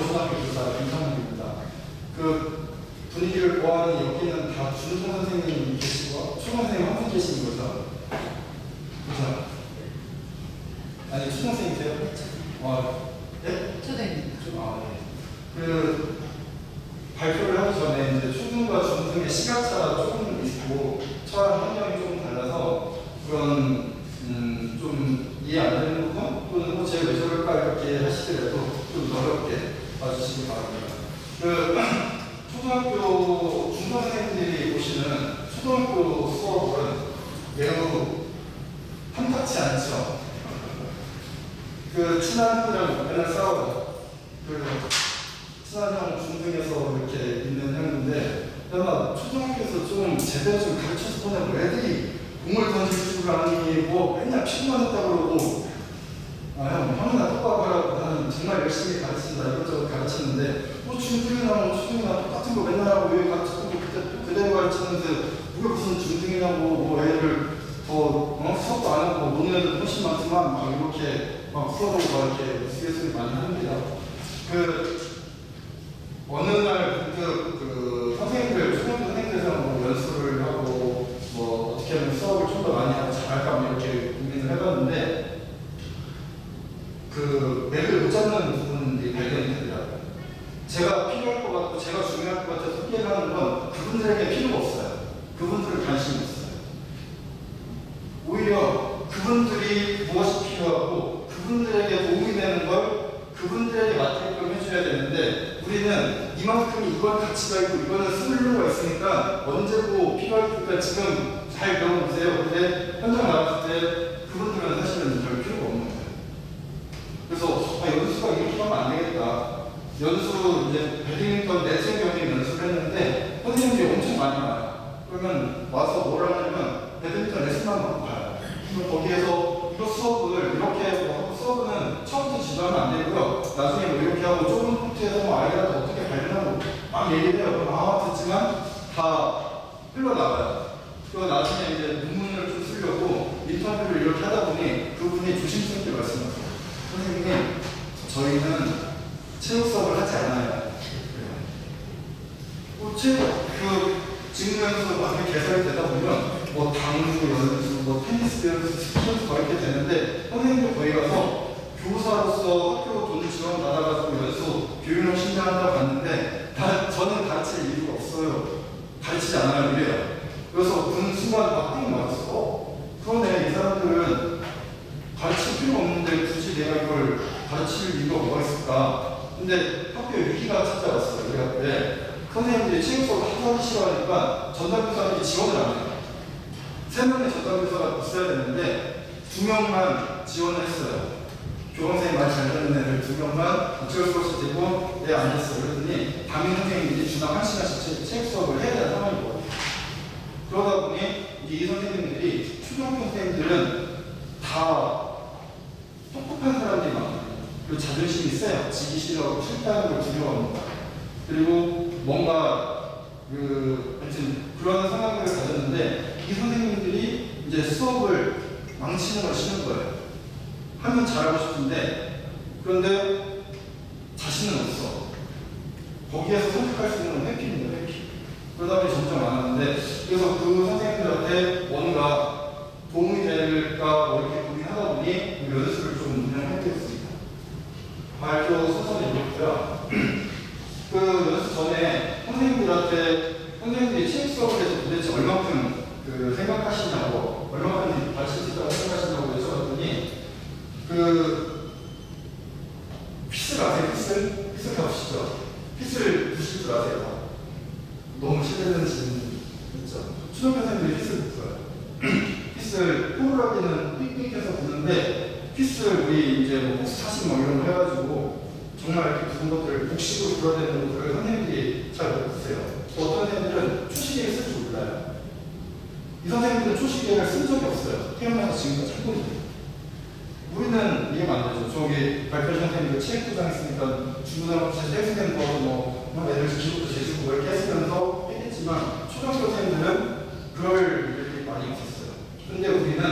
초등학교 교사 김상훈입니다. 그 분위기를 보아하니 여기는 다 중등 선생님이 계시고 초등생님 한 분 계시는 거죠? 그죠? 아니 초등생이세요? 네? 초등입니다. 네. 그 발표를 하기 전에 이제 초등과 중등의 시각차가 조금 있고 처한 환경이 조금 달라서 그런 좀 이해 안 되는 부분 또는 제가 왜 저럴까 이렇게 하시더라도 좀 어렵게 봐주시기 바랍니다. 그 초등학교 중등생들이 보시는 초등학교 수업은 매우 탐탁치 않죠. 그 친한 형이랑 맨날 싸워요. 그 친한 형 중등에서 이렇게 있는 형인데 내가 초등학교에서 좀 제대로 좀 가르쳐서 보내고 애들이 공을 던질 줄 아니 뭐 맨날 피구만 했다고 그러고 형은 나 똑바로 하라고 나는 정말 열심히 가르친다 이것저것 가르쳤는데 뭐 중등이나 초등이나 똑같은 거 맨날 하고 왜 가르쳤고 그대로 가르쳤는데 그게 무슨 중등이냐고 뭐 애들 더 수업도 안 하고 노는 애들 훨씬 많지만 막 이렇게 막 풀어보고 막 이렇게 우스갯소리 많이 합니다. 그 어느 날 그 선생님들 초등학교 선생님들에서 뭐 연수를 하고 뭐 어떻게 하면 수업을 좀 더 많이 하고 잘할까 뭐 이렇게 고민을 해봤는데 그 맥을 못 잡는 부분들이 발견이 되더라고요. 제가 필요할 것 같고 제가 중요할 것 같아서 소개를 하는 건 그분들에게 필요가 없어요. 그분들은 관심이 없어요. 오히려 그분들이 무엇이 필요하고 그분들에게 도움이 되는 걸 그분들에게 맞게끔 해줘야 되는데 우리는 이만큼 이건 가치가 있고 이거는 쓸 필요가 있으니까 언제고 필요하니까 지금 잘 배워보세요. 근데 현장 나갔을 때 그분들은 사실은 별 필요가 없는 거예요. 그래서 연수가 이렇게 하면 안 되겠다. 연수 이제 배드민턴 네트 경기 연수를 했는데 선생님들이 엄청 많이 와요. 그러면 와서 뭘 하냐면 배드민턴 레슨만 받고 가요. 그럼 거기에서 이거 수업을 이렇게 하고 수업은 처음부터 지도하면 안 되고요. 나중에 뭐 이렇게 하고 좁은 포트에서 뭐 아이들한테 어떻게 발견하고 막 얘기를 해요. 듣지만 다 흘러나가요. 그리고 나중에 이제 논문을 좀 쓰려고 인터뷰를 이렇게 하다 보니 그분이 조심스럽게 말씀하세요. 선생님, 저희는 체육 수업을 하지 않아요. 지금 연수 많이 개설이 되다 보면 뭐 당구 연수, 뭐 테니스 연수, 스키 연수 이렇게 되는데 선생님들 거기 가서 교사로서 학교 돈 지원 받아가지고 연수 교육을 신청한다고 갔는데 저는 가르칠 이유가 없어요. 가르치지 않아요. 이래요. 그래서 그 순간 막 띵 맞았어. 그러네. 이 사람들은 가르칠 필요가 없는데 굳이 내가 이걸 가르칠 이유가 뭐가 있을까? 근데 학교에 위기가 찾아왔어요. 그래갖고 선생님들이 체육 수업을 하기 싫어하니까 전담교사들이 지원을 안 해요. 3명의 전담교사가 있어야 되는데 2명만 지원을 했어요. 교원생이 많이 잘 되는 애들 2명만 어쩔 수 없이 되고 안 됐어. 그랬더니 담임 선생님들이 주당 1시간씩 체육 수업을 해야 되는 상황이거든요. 그러다 보니 이 선생님들이 초등학교 선생님들은 다 똑똑한 사람들이 많아요. 그리고 자존심이 세요. 지기 싫어하고 실패하는 걸 두려워합니다. 그리고 뭔가 하여튼 그런 상황을 가졌는데 이 선생님들이 이제 수업을 망치는 걸 싫은 거예요. 하면 잘하고 싶은데 그런데 자신은 없어. 거기에서 선택할 수 있는 건 회피입니다. 회피. 그러다 보니 점점 많았는데 그래서 그 선생님들한테 뭔가 도움이 될까 뭐 이렇게 고민하다 보니 연수를 좀 운영하게 됐습니다. 발표 순서는 이렇고요. 그 연수 전에 선생님들이 체육 수업을 해서 도대체 얼마큼 생각하시냐고, 얼마큼 가르칠 수 있다고 생각하시냐고 여쭤봤더니, 피스를 아세요? 피스 배우시죠? 피스를 부실 줄 아세요? 너무 실례되는 질문이죠. 초등학교 선생님들이 피스를 부어요. 피스를 호루라기는 삑삑해서 부는데, 피스를 우리 이제 뭐 복사신 뭐 이런 거 해가지고, 정말 이렇게 부은 것들을 복식으로 불어내는 것들을 선생님들이 잘 못하세요. 어떤 선생님들은 초시계를 쓸 줄 몰라요. 이 선생님들은 초시계를 쓴 적이 없어요. 태어나서 지금까지 한 번도. 우리는 이해가 안 되죠. 저기 발표 선생님들 체육부장 있으니까 중고등학교 체육생들 뭐 애들 기록도 재주고 뭐 이렇게 했으면서 했겠지만 초등학교 선생님들은 그럴 일이 많이 없었어요. 근데 우리는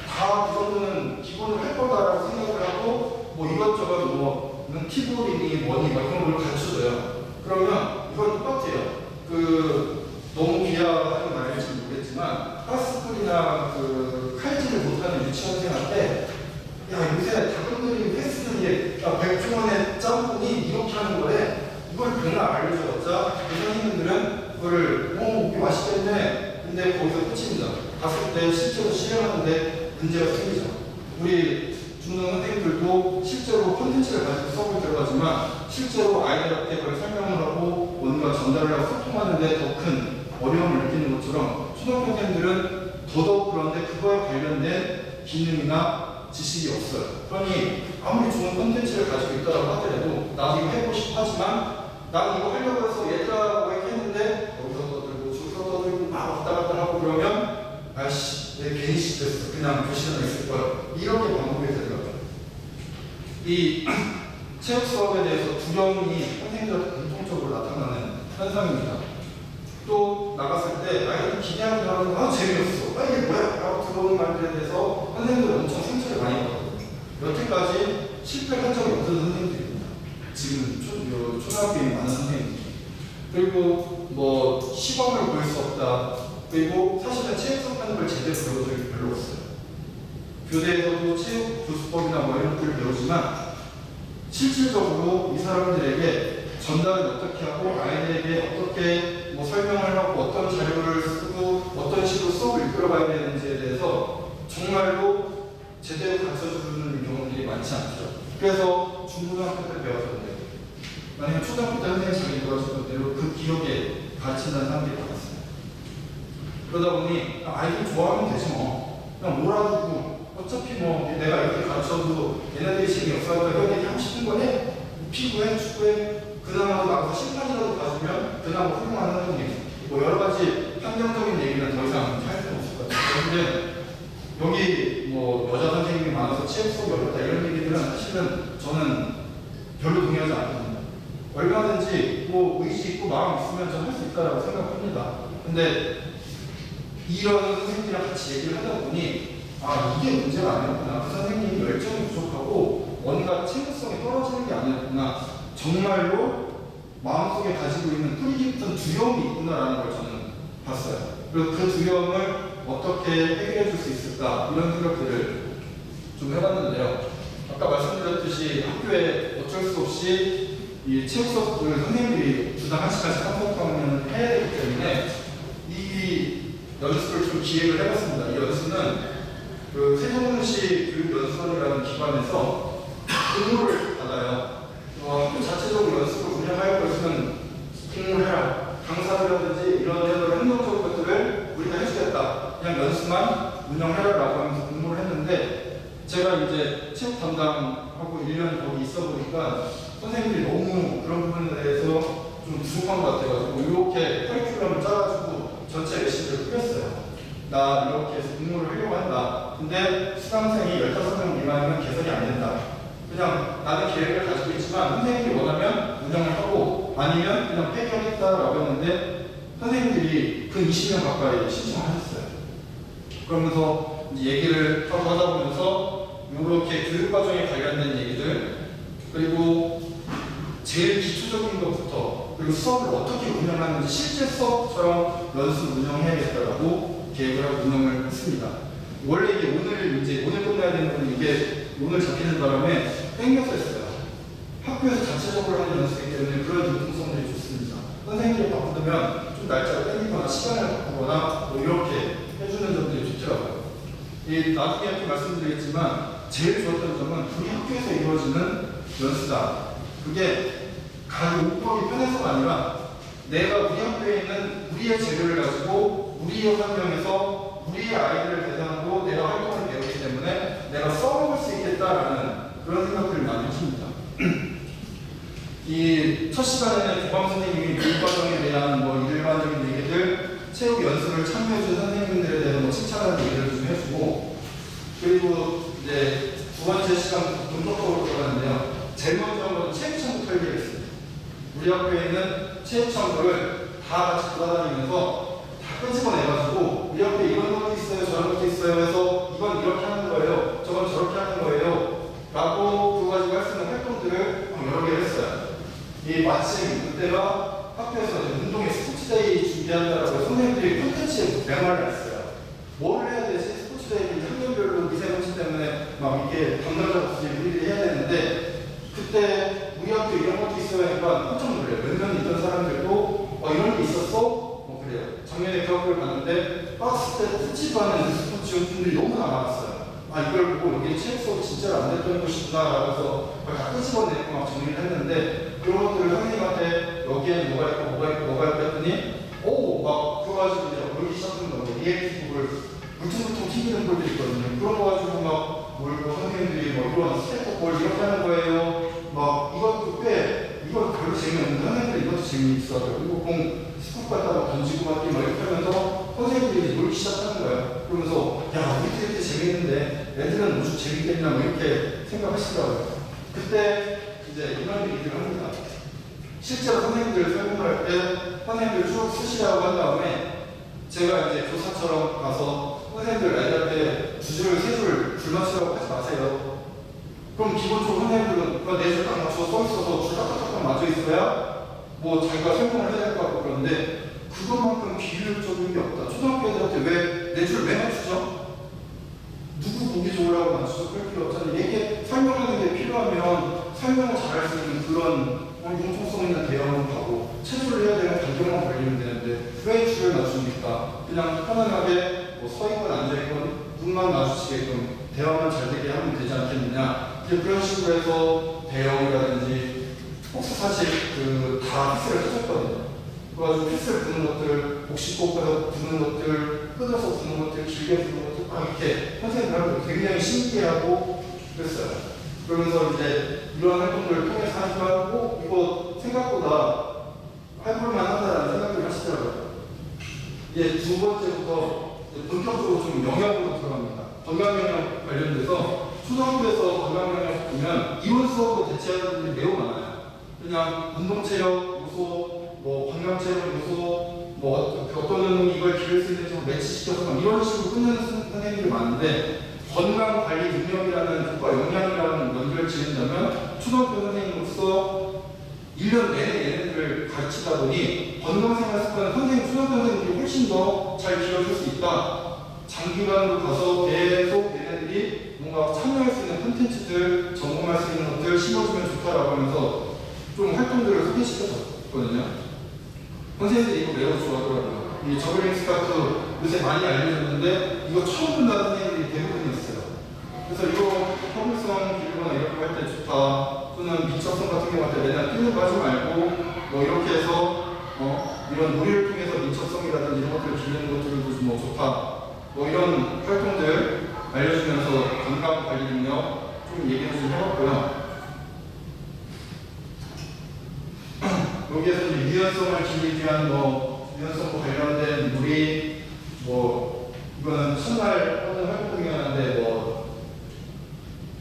다 그 정도는 기본을 할 거다라고 생각을 하고 뭐 이것저것 키보드니 뭐니 막 그런 걸 가르쳐줘요. 그러면 이건 똑같아요. 너무 비하하는 말일지 모르겠지만 하스쿨이나 칼질을 못하는 유치원생한테 야 요새 닭건드리 패스들이 100조원의 짬뽕이 이렇게 하는 거래. 이걸 그냥 알려줘봤자 그 선생님들은 그거를 이게 맛있겠네. 근데 거기서 끝입니다. 갔을 때 실제로 실행하는데 문제가 생기죠. 우리 중등 선생님들도 실제로 콘텐츠를 가지고 수업을 들어가지만 실제로 아이들한테 그걸 설명을 하고 뭔가 전달을 하고 소통하는데 더 큰 어려움을 느끼는 것처럼 초등학교 선생님들은 더더욱 그런데 그거에 관련된 기능이나 지식이 없어요. 그러니 아무리 좋은 콘텐츠를 가지고 있다고 하더라도 나도 이거 해보고 싶어 하지만 나는 이거 하려고 해서 얘들아 뭐 이렇게 했는데 거기서 떠들고 저기서 떠들고 막 왔다 갔다 하고 그러면 아이씨 내 괜히 시켰어. 그냥 교실에 있을 거야. 이렇게 반복이 되더라고요. 이 체육 수업에 대해서 두려움이 선생님들한테 공통적으로 나타나는 현상입니다. 또 나갔을 때 아이들이 기대하는 줄 알았는데 재미없어. 이게 뭐야? 라고 들어오는 말들에 대해서 선생님들 엄청 상처를 많이 받거든요. 여태까지 실패한 적이 없는 선생님들입니다. 지금 초등학교에 많은 선생님들. 그리고 뭐 시범을 보일 수 없다. 그리고 사실은 체육 수업 하는 걸 제대로 배워본 적이 별로 없어요. 교대에서도 체육 교수법이나 뭐 이런 것들을 배우지만 실질적으로 이 사람들에게 전달을 어떻게 하고 아이들에게 어떻게 뭐 설명을 하고 어떤 자료를 쓰고 어떤 식으로 수업을 이끌어가야 되는지에 대해서 정말로 제대로 가르쳐주는 경우들이 많지 않죠. 그래서 중고등학교 때 배웠던데 만약에 초등학교 때 선생님이 잘 이끌어주던 대로 그 기억에 가르친다는 사람들이 많았어요. 그러다 보니 아이들 좋아하면 되지 뭐 그냥 몰아주고 어차피 뭐 내가 이렇게 가르쳐도 얘네들이 재미없어 하니까 형 얘기하고 싶은 거네? 피구해, 축구해 그나마도 나가서 심판이라도 봐주면 그나마 훌륭한 선생님 뭐 여러 가지 환경적인 얘기는 더 이상 할 필요 없을 것 같아요. 그런데 여기 뭐 여자 선생님이 많아서 체육 수업이 어렵다 이런 얘기들은 사실은 저는 별로 동의하지 않거든요. 얼마든지 뭐 의지 있고 마음 있으면 전 할 수 있다라고 생각합니다. 근데 이런 선생님이랑 같이 얘기를 하다 보니 이게 문제가 아니었구나. 그 선생님이 열정이 부족하고 뭔가 친구성이 떨어지는 게 아니었구나. 정말로 마음속에 가지고 있는 뿌리 깊은 두려움이 있구나라는 걸 저는 봤어요. 그리고 그 두려움을 어떻게 해결해 줄 수 있을까 이런 생각들을 좀 해봤는데요. 아까 말씀드렸듯이 학교에 어쩔 수 없이 이 체육 수업을 선생님들이 주당 1시간씩 한국방면 해야 되기 때문에 이 연습을 좀 기획을 해봤습니다. 이 연수는 세종시 교육연수원이라는 기관에서 공모를 받아요. 학교 자체적으로 연습을 운영할 것이면 공모를 해라. 강사들이라든지 이런 행동적인 것들을 우리가 해주겠다. 그냥 연습만 운영해라라고 하면서 공모를 했는데 제가 이제 체육 담당하고 1년 거기 있어 보니까 선생님들이 너무 그런 부분에 대해서 좀 부족한 것 같아가지고 이렇게 커리큘럼을 짜가지고 전체 레시피를 뿌렸어요. 나 이렇게 해서 공모를 하려고 한다. 근데 수강생이 15명 미만이면 개설이 안 된다. 그냥 나는 계획을 가지고 있지만 선생님이 원하면 운영을 하고 아니면 그냥 폐기하겠다라고 했는데 선생님들이 그 20명 가까이 신청하셨어요. 그러면서 이제 얘기를 하다 보면서 이렇게 교육과정에 관련된 얘기들 그리고 제일 기초적인 것부터 그리고 수업을 어떻게 운영하는지 실제 수업처럼 연습 운영해야겠다라고 계획을 하고 운영을 했습니다. 원래 이게 오늘 끝나야 되는 건 이게 오늘 잡히는 바람에 땡겨서 했어요. 학교에서 자체적으로 하는 연습이기 때문에 그런 융통성들이 좋습니다. 선생님들이 바꾸면 좀 날짜를 땡기거나 시간을 바꾸거나 뭐 이렇게 해주는 점들이 좋더라고요. 나중에 또 말씀드리겠지만 제일 좋았던 점은 우리 학교에서 이루어지는 연수다. 그게 각 오법이 편해서가 아니라 내가 우리 학교에 있는 우리의 재료를 가지고 우리의 환경에서 우리의 아이들을 대상으로 내가 활동을 배우기 때문에 내가 써먹을 수 있겠다라는 그런 생각들을 많이 하십니다. 이 첫 시간에는 교감 선생님이 교육과정에 대한 뭐 일반적인 얘기들, 체육 연수를 참여해준 선생님들에 대해서 뭐 칭찬하는 얘기를 좀 해주고 그리고 이제 두 번째 시간 본격적으로 들어가는데요. 제일 먼저 한 건 체육청부터 얘기했습니다. 우리 학교에 있는 체육청들을 다 같이 돌아다니면서 다 끄집어내가지고 우리 학교에 이런 것도 있어요, 저런 것도 있어요 해서 이건 이렇게 하는 거예요, 저건 저렇게 하는 거예요 라고 그거 가지고 할 수 있는 활동들을 여러 개를 했어요. 이 마침 그때가 학교에서 운동회 스포츠데이 준비한다라고 선생님들이 콘텐츠에 메모를 했어요. 뭘 해야 되지? 스포츠데이 학년별로 미세먼지 때문에 막 이렇게 담당자 없이 우리들이 해야 되는데 그때 우리 학교 이런 것도 있어야 하니까 깜짝 놀래요. 몇 명 있던 사람들도 이런 게 있었어? 그래요. 작년에 그 학교를 갔는데 박스 때 뜯지도 않은 스포츠 용품들이 너무 많았어요. 이걸 보고 여기 책 수업 진짜로 안 됐던 곳이구나 라고 다 끄집어내고 막 정리를 했는데 그런 것들을 선생님한테 여기에는 뭐가 있고 뭐가 있고 뭐가 있고 했더니 막 그거 가지고 이제 놀기 시작하는 거예요. 리액티브를 물퉁물퉁 튀기는 꼴들이 있거든요. 그런 거 가지고 막 몰고 선생님들이 이런 스태프볼 이렇게 하는 거예요. 막 이것도 이거 별로 재미없는데 선생님들이 이것도 재미있어요. 그리고 공 스쿠프 갖다가 던지고 막 이렇게 하면서 선생님들이 놀기 시작하는 거예요. 그러면서 야 우리도 이렇게 재밌는데 애들은 무슨 재밌겠냐 뭐 이렇게 생각하시더라고요. 그때 이제 이런 얘기를 합니다. 실제로 선생님들 설명할 때 선생님들 쭉 쓰시라고 한 다음에 제가 이제 교사처럼 가서 선생님들 애들한테 두 줄, 세 줄 불맞추라고 하지 마세요. 그럼 기본적으로 선생님들은 네 줄 딱 맞춰 써있어서 줄 딱딱딱 맞춰 있어야 뭐 자기가 설명을 해야 될 것 같고 그런데 그것만큼 비효율적인 게 없다. 초등학교 애들한테 왜 네 줄 왜 맞추죠? 누구 보기 좋으라고 맞추죠? 그럴 필요 없잖아요. 얘기 설명하는 게 필요하면 설명을 잘할 수 있는 그런 융통성 있는 대화를 하고 체조를 해야 되는 간격만 걸리면 되는데 왜 줄을 맞춥니까? 그냥 편안하게 서 있건 앉아있건 눈만 마주치게끔 대화만 잘 되게 하면 되지 않겠느냐. 그런 식으로 해서 대형이라든지 혹시 사실 다 피스를 터졌거든요. 그래가지고 피스를 부는 것들, 복식 꽂아서 부는 것들, 끊어서 부는 것들, 길게 부는 것들 막 이렇게 선생님들하고 굉장히 신기해하고 그랬어요. 그러면서 이제 이런 활동들을 통해서 하니까 이거 생각보다 해볼만 하다라는 생각을 하시더라고요. 이제 두 번째부터 본격적으로 좀 영역으로 들어갑니다. 건강영역 관련돼서 초등학교에서 건강영역 보면 이론 수업으로 대체하는 분들이 매우 많아요. 그냥 운동체력 요소, 건강체력 요소, 어떤 운동이 이걸 기를 수 있는지 매치시켜서 이런 식으로 끝내는 선생님들이 많은데 건강관리 능력이라는 것과 영양이라는 연결을 지른다면 초등학교 선생님으로서 1년 내내 얘네들을 가르치다 보니 건강생활 습관을 초등학교 선생님들이 훨씬 더 잘 길러줄 수 있다. 장기간으로 가서 계속 얘네들이 뭔가 참여할 수 있는 콘텐츠들, 전공할 수 있는 것들 심어주면 좋다라고 하면서 좀 활동들을 소개시켜줬거든요. 선생님들이 이거 매우 좋아하더라고요. 이 저글링 스타트 요새 많이 알려졌는데 이거 처음 본다는 선생님들이 대부분이었어요. 그래서 이거 허물성 기르거나 이런 거 할 때 좋다. 또는 민첩성 같은 경우 할 때 맨날 뛰는 거 하지 말고 이렇게 해서 이런 놀이를 통해서 민첩성이라든지 이런 것들을 기르는 것들도 좀 좋다. 이런 활동들 알려주면서 건강관리 능력 좀 얘기를 좀 해봤고요. 여기에서 유연성을 기르기 위한 유연성과 관련된 놀이 이거는 첫날 하는 활동이었는데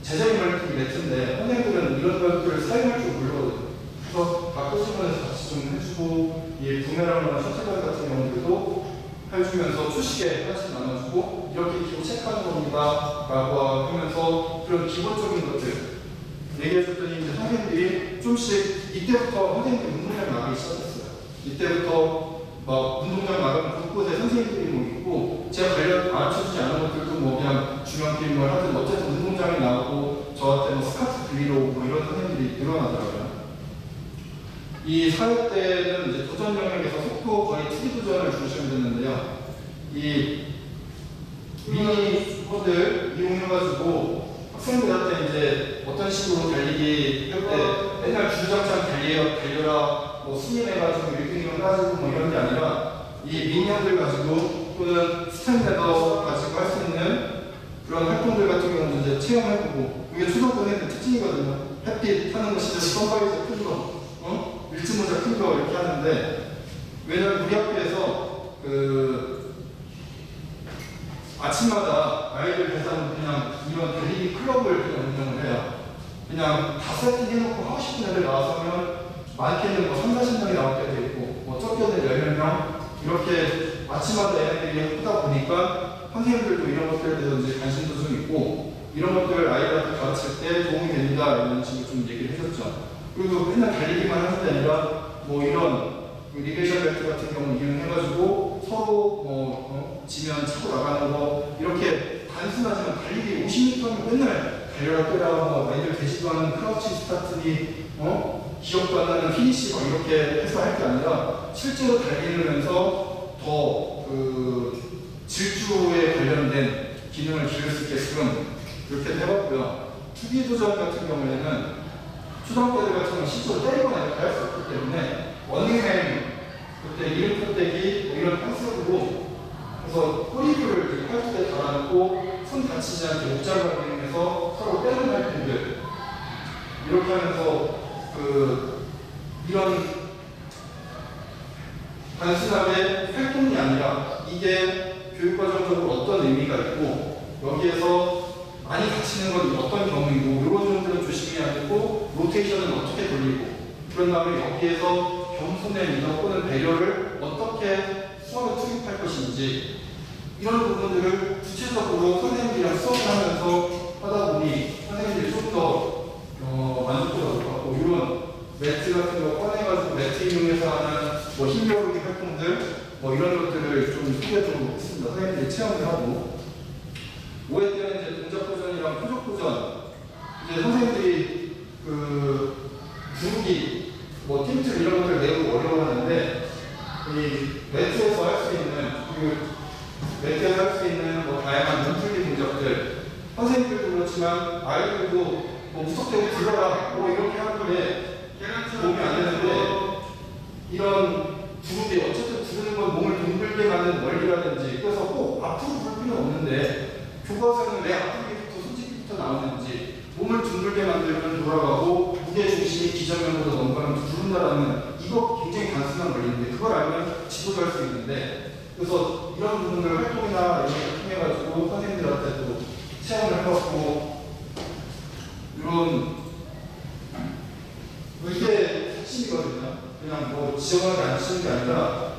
제자리 말기 매트인데 선생님들은 이런 것들을 사용할 줄 모르거든요. 그래서 가끔씩은 같이 좀 해주고 부메랑이나 셔틀백 같은 경우들도 해주면서 초식에 하나씩 나눠주고 이렇게 기본 체크하는 겁니다 라고 하면서 그런 기본적인 것들 얘기해줬더니 이제 선생님들이 좀씩 이때부터 선생님들이 운동장 나가기 시작했어요. 이때부터 막 운동장 나가면 곳곳에 선생님들이 있고 제가 가르쳐주지 않은 것들도 그냥 중요한 게임을 하든 어쨌든 운동장에 나오고 저한테 스카트 빌리러 오고 이런 선생님들이 늘어나더라고요. 이 4회 때는 이제 도전 영역에서 속도 거의 투기 도전을 주시면 됐는데요. 이 미니 코드를 이용해가지고 학생들한테 이제 어떤 식으로 달리기 할 때 맨날 주저장창 달려라 스님해가지고 1등이면 따지고 이런 게 아니라 이 미니언들 가지고 또는 스탠다더 가지고 할 수 있는 그런 활동들 같은 경우는 이제 체험해보고 이게 초등학교는 특징이거든요. 햇빛 타는 거 진짜 선바위에서 큰 거, 밀짚모자 큰 거 이렇게 하는데 왜냐면 우리 학교에서 아침마다 아이들 대상으로 그냥 이런 달리기 클럽을 그냥 운영을 해요. 그냥 다 세팅해놓고 하고 싶은 애들 나와서 하면 많게는 3, 40명이 나올 때도 있고 적게는 10명 이렇게 아침마다 애들이 하다 보니까 선생님들도 이런 것들에 대해서 이제 관심도 좀 있고 이런 것들을 아이들한테 가르칠 때 도움이 됩니다 이런 식으로 좀 얘기를 해줬죠. 그리고 맨날 달리기만 하는 게 아니라 뭐 이런 리베이션 벨트 같은 경우 이용해가지고 서로 지면 차고 나가는 거 이렇게 단순하지만 달리기 50m면 맨날 달려라 뛰라 뭐 애들 되지도 않은 크라우치 스타트니 기억도 안 나는 피니시 막 이렇게 해서 할 게 아니라 실제로 달리면서 더 질주에 관련된 기능을 기를 수 있게끔 이렇게 해봤고요. 투기 도전 같은 경우에는 초등학교 애들 같은 경우는 실제로 때리거나 이렇게 할 수 없기 때문에 런닝맨 그때 이름 펴대기 이런 컨셉으로 그래서 꼬리를 팔뚝에 달아놓고 손 다치지 않게 목장을 이용해서 서로 빼는 활동들 이렇게 하면서 이런 단순하게 활동이 아니라 이게 교육과정적으로 어떤 의미가 있고 여기에서 많이 다치는 건 어떤 경우이고 이런 점들은 조심해야 되고 로테이션은 어떻게 돌리고 그런 다음에 여기에서 겸손의 리더 또는 배려를 어떻게 수업에 투입할 것인지 이런 부분들을 구체적으로 선생님들이랑 수업을 하면서 하다 보니 선생님들이 좀 더 만족도가 높았고 이런 매트 같은 거 꺼내가지고 매트 이용해서 하는 뭐 힘겨루기 활동들 뭐 이런 것들을 좀 소개하도록 했습니다. 선생님들이 체험을 하고 5회 때는 이제 동작 도전이랑 표적 도전 이제 선생님들이 구르기 뭐 팀틀 이런 것들 매우 어려워하는데 이 매트에서 할 수 있는 매트에서 할 수 있는 뭐 다양한 눈풀기 동작들 선생님들도 그렇지만 아이들도 뭐 무턱대고 들어라 뭐 이렇게 하는 거에 도움이 안 되는데 이런 구르기 어쨌든 구르는 건 몸을 둥글게 만든 원리라든지 그래서 꼭 앞으로 볼 필요는 없는데 교과서는 왜 앞뒤부터 손짓기부터 나오는지 몸을 둥글게 만들면 돌아가고 무게 중심이 기저면으로 넘어가면 구른다라는 이거 굉장히 단순한 원리인데 그걸 알면 지도도 할 수 있는데 그래서 이런 부분을 활동이나 이런 걸 통해가지고 선생님들한테도 체험을 해봤고 이런 이게 핵심이거든요. 그냥 뭐 지정하게 안 치는 게 아니라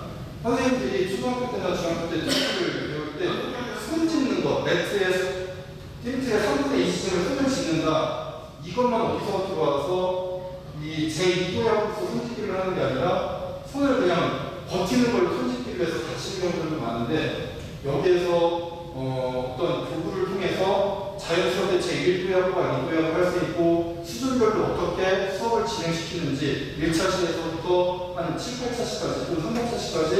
선생님들이 초등학교 때나 중학교 때 팀을 배울 때 손 짚는 거 매트에 팀트의 3분의 2 지점을 손을 짚는다 이것만 어디서 들어와서 이 제2도약으로서 손짓기를 하는 게 아니라 손을 그냥 버티는 걸로 손짓기를 해서 다치는 경우들도 많은데 여기에서 어떤 교구를 통해서 자연스럽게 제1도약과 2도약을 할 수 있고 수준별로 어떻게 수업을 진행시키는지 1차시에서부터 한 7, 8차시까지 또는 3차시까지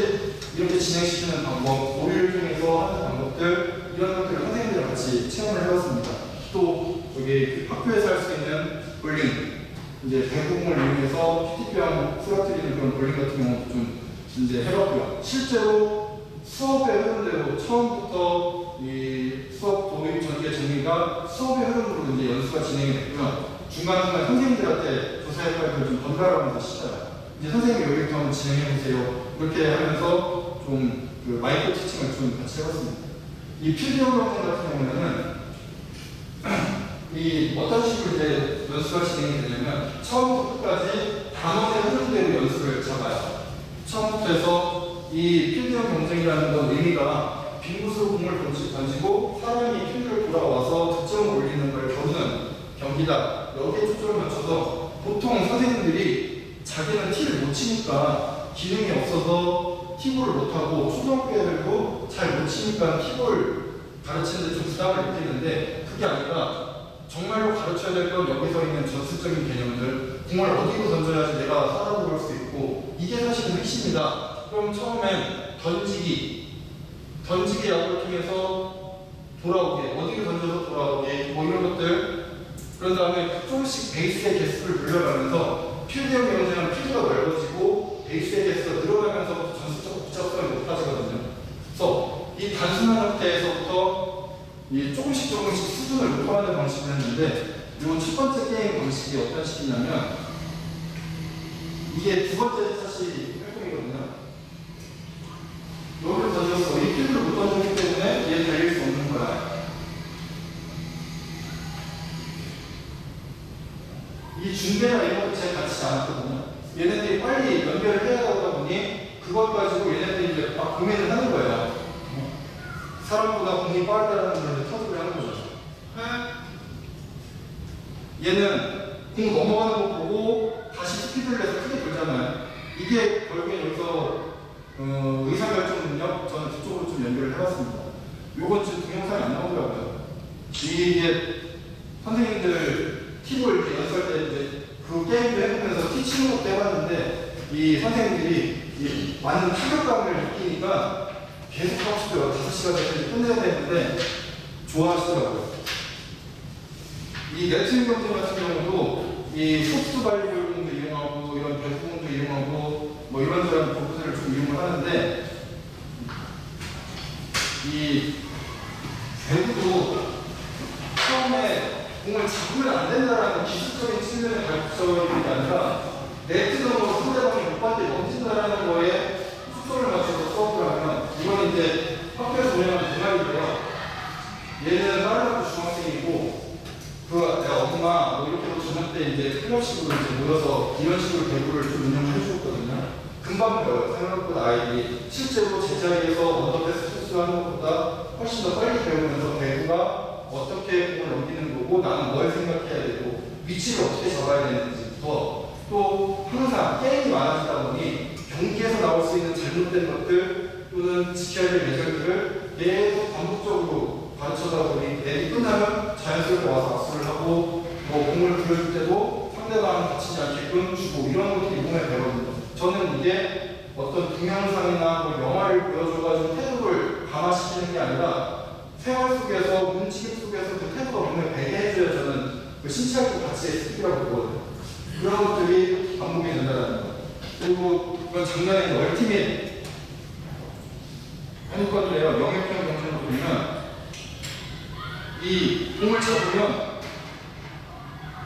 이렇게 진행시키는 방법, 오류를 통해서 하는 방법들 이런 것들을 선생님들이랑 같이 체험을 해봤습니다. 또 여기 학교에서 할 수 있는 볼링 이제 배구공을 이용해서 PT병 쓰러뜨리는 그런 볼링 같은 경우도 좀 이제 해봤고요. 실제로 수업의 흐름대로 처음부터 이 수업 도입 전개 정리가 수업의 흐름으로 이제 연수가 진행이 됐고요. 중간중간 선생님들한테 조사 역할을 좀 번갈아가면서 시켜요. 이제 선생님 여기부터 한번 진행해보세요. 이렇게 하면서 좀 마이크로 티칭을 좀 같이 해봤습니다. 이 필드 영상 같은 경우에는 이 어떤 식으로 이제 연수가 진행이 되냐면 처음부터 끝까지 단원의 흐름대로 연수를 잡아요. 처음부터 해서 이 필드형 경쟁이라는 건 의미가 빈곳으로 공을 던지고 사람이 필드를 돌아와서 득점을 올리는 걸 겨루는 경기다. 여기에 초점을 맞춰서 보통 선생님들이 자기는 티를 못 치니까 기능이 없어서 티볼을 못하고 초등학교 애들도 잘 못 치니까 티볼 가르치는데 좀 부담을 느끼는데 그게 아니라 정말로 가르쳐야 될 건 여기서 있는 전술적인 개념들 공을 어디로 던져야지 내가 살아볼 수 있고 이게 사실은 핵심이다. 그럼 처음엔 던지기 야구를 통해서 돌아오게 어디로 던져서 돌아오게 뭐 이런 것들 그런 다음에 조금씩 베이스의 개수를 늘려가면서 필드형 경쟁은 필드가 넓어지고 베이스의 개수가 늘어나면서 전술적 복잡성이 높아지거든요. 그래서 이 단순한 형태에서부터 이 조금씩 수준을 높여가는 방식을 했는데 이 첫 번째 게임 방식이 어떤 식이냐면 이게 두 번째 사실 활동이거든요. 여기를 던졌어. 이 필드를 못 던졌기 때문에 얘 달릴 수 없는 거야. 이 중계나 이런 것도 잘 갖추지 않았거든요. 얘네들이 빨리 연결을 해야 하다 보니 그걸 가지고 얘네들이 이제 막 고민을 하는 거예요. 사람보다 공이 빠르다는 걸 터득을 하는 거죠. 얘는 공 넘어가는 거 보고 휘둘려서 크게 돌잖아요. 이게 결국에 여기서 의사결정 능력, 저는 그쪽으로 좀 연결을 해봤습니다. 요건 지금 동영상이 안 나오더라고요. 이게 선생님들 팁을 이렇게 연습할 때 이제 그 게임도 해보면서 티 치는 것도 해봤는데 이 선생님들이 이 많은 타격감을 느끼니까 계속 하고 싶어요. 5시간 끝내야 되는데 좋아하시더라고요. 이 네트윙 검증 같은 경우도 이 소프트 발리볼도 이용하고 이런 배구공도 이용하고 뭐 이런저런 도구들을 좀 이용을 하는데 이 배구도 처음에 공을 잡으면 안 된다라는 기술적인 측면의 가르쳐주는 게 아니라 네트 너머로 상대방이 못 받게 멈춘다라는 거에 초점을 맞춰서 수업을 하면 이건 이제 학교에서 운영하는 동아리인데요. 얘는 다른 학교 중학생이고 내가 엄마 뭐 이렇게 저녁 때 이제 클럽식으로 이제 모여서 이런 식으로 배구를 좀 운영을 해주었거든요. 금방 배워요. 생각보다 아이들이 실제로 제자리에서 언더패스 토스하는 것보다 훨씬 더 빨리 배우면서 배구가 어떻게 공을 넘기는 거고 나는 뭘 생각해야 되고 위치를 어떻게 잡아야 되는지부터 또 항상 게임이 많아지다 보니 경기에서 나올 수 있는 잘못된 것들 또는 지켜야 될 예절들을 계속 반복적으로 가르쳐다 보니 애들이 끝나면 자연스럽게 와서 악수를 하고 뭐 공을 부여줄 때도 상대방 다치지 않게끔 주고 이런 것들이 몸에 배거든요. 저는 이게 어떤 동영상이나 뭐 영화를 보여줘가지고 태도를 감화시키는 게 아니라 생활 속에서 움직임 속에서 그 태도가 몸에 배게 해줘야 저는 그 신체학적 가치의 습기라고 보거든요. 그런 것들이 반복이 된다는 거. 그리고 이건 작년에 있는 얼티밋 한국과도래요. 영역형 경쟁을 보면 이 공을 잡으면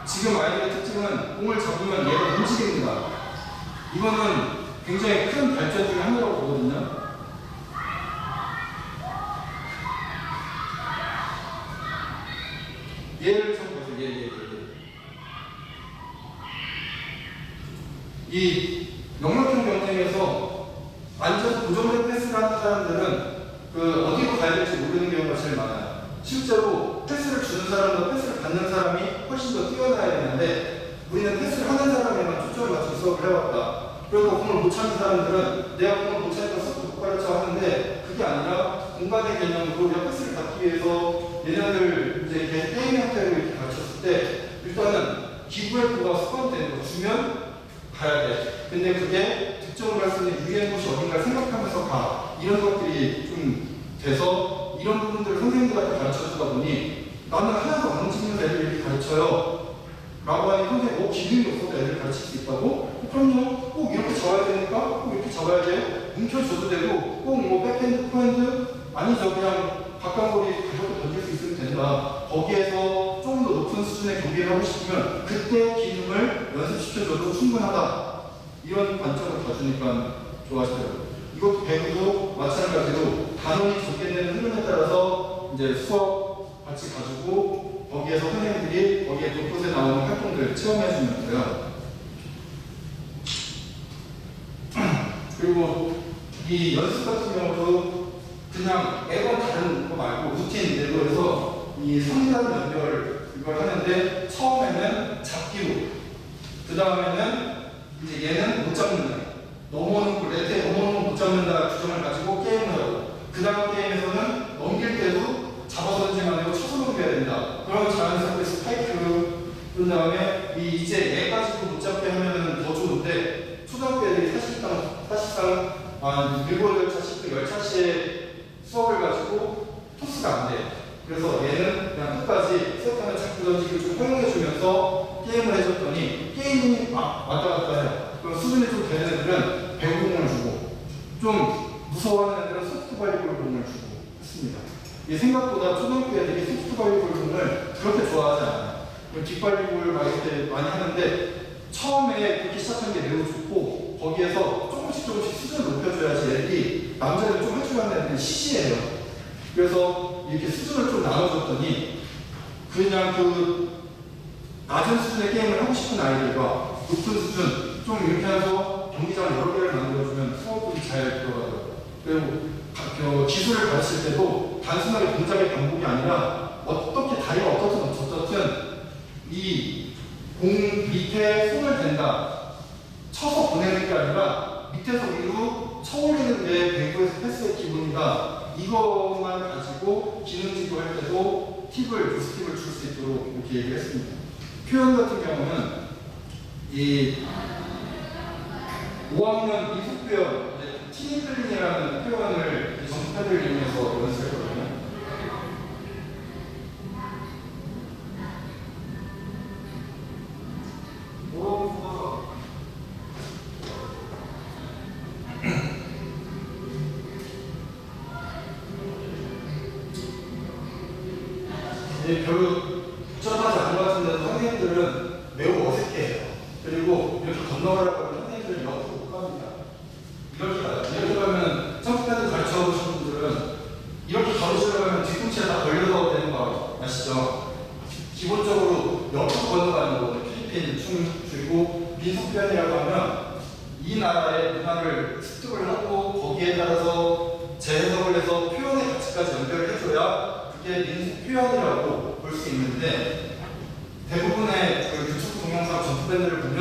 지금 아이들의 특징은 공을 잡으면 얘가 움직입니다. 이거는 굉장히 큰 발전 중에 하나라고 보거든요. 얘를 좀 보세요. 이 영역형 경쟁에서 앉아서 고정된 패스를 하는 사람들은 그 어디로 가야 될지 모르는 경우가 제일 많아요. 실제로 패스를 주는 사람보다 패스를 받는 사람이 훨씬 더 뛰어나야 되는데 우리는 패스를 하는 사람에만 초점을 맞춰서 수업을 해왔다. 그리고 공을 못 찾는 사람들은 내가 공을 못 찾으니까 수업도 못 가르쳐 하는데 그게 아니라 공간의 개념으로 우리가 패스를 받기 위해서 얘네들 이제 이렇게 게임 형태로 이렇게 가르쳤을 때 일단은 기부회부가 습관되는 거 주면 가야 돼. 근데 그게 득점을 할 수 있는 유리한 곳이 어딘가 생각하면서 가. 이런 것들이 좀 돼서 이런 부분들을 선생님들한테 가르쳐주다 보니 나는 하나도 안 움직이는 애들 이렇게 가르쳐요. 라고 하니 선생님, 기능이 없어도 애들 가르칠 수 있다고? 그럼요. 꼭 이렇게 잡아야 되니까 꼭 이렇게 잡아야 돼. 움켜줘도 되고 꼭 뭐 백핸드, 포핸드 아니죠. 그냥 가까운 거리 가볍게 던질 수 있으면 된다. 거기에서 조금 더 높은 수준의 경기를 하고 싶으면 그때 기능을 연습시켜줘도 충분하다. 이런 관점을 봐주니까 좋아하시더라고요. 이것도 배구도 마찬가지로 단원이 적게되는 흐름에 따라서 이제 수업 같이 가지고 거기에서 선생님들이 거기에 곳곳에 나오는 활동들 체험해주면서요. 그리고 이 연습 같은 경우도 그냥 매번 다른 거 말고 루틴대로 해서 이 상단 연결 이걸 하는데 처음에는 잡기로 그 다음에는 이제 얘는 못 잡는다. 넘어오는 레트에 넘어오는 못 잡는다 규정을 가지고 게임을 하고 그 다음 게임에서는 넘길 때도 잡아서 던지면 안 되고 쳐서 넘겨야 된다. 그러면 자연스럽게 스파이크 그 다음에 이제 얘까지도 못 잡게 하면 더 좋은데 초등학교 애들이 사실상 7, 8차씩, 10차씩 수업을 가지고 토스가 안 돼. 그래서 얘는 그냥 끝까지 세컨을 자꾸 던지기를 좀 허용해주면서 게임을 해줬더니 게임이 막 왔다 갔다 해요. 그럼 수준이 좀 되는 애들은 배구공을 주고 좀 무서워하는 애들은 소프트발리볼 공을 주고 했습니다. 이게 생각보다 초등학교 애들이 소프트발리볼 공을 그렇게 좋아하지 않아요. 뒷발리볼 막 이렇게 많이 하는데 처음에 그렇게 시작한 게 매우 좋고 거기에서 조금씩 수준을 높여줘야지 애들이 남자들 좀 할 줄 아는 애들은 시시해요. 그래서 이렇게 수준을 좀 나눠줬더니 그냥 그 낮은 수준의 게임을 하고 싶은 아이들과 높은 수준 좀 이렇게 해서 경기장을 여러 개를 만들어주면 수업들이 잘 들어가더라고요. 그리고 기술을 가르칠 때도 단순하게 동작의 반복이 아니라 어떻게 다리가 어떻든 이 공 밑에 손을 댄다. 쳐서 보내는 게 아니라 밑에서 위로 쳐올리는 게 배구에서 패스의 기본이다. 이것만 가지고 기능 지도할 때도 교수 팁을 줄 수 있도록 이렇게 얘기를 했습니다. 표현 같은 경우는 이 5학년 이속 표현, 티니클린이라는 표현을 정패를 이용해서 연습했거든요. 별로 복잡하지 않은 것 같은데도 선생님들은 매우 어색해해요. 그리고 이렇게 건너가라고 하면 선생님들은 옆으로 못 갑니다. 이렇게 가요. 예를 들면 점프패드 가르쳐 보신 분들은 이렇게 가르치려고 하면 뒤꿈치에 다 걸려서 되는 거 아시죠? 기본적으로 옆으로 건너가는 거거든요. 필리핀 그리고 민속편이라고 하면 이 나라의 문화를 습득을 하고 거기에 따라서 재해석을 해서 표현의 가치까지 연결을 해줘야 그게 민속 표현이라고 볼 수 있는데, 대부분의 그 유튜브 동영상 점프밴드를 보면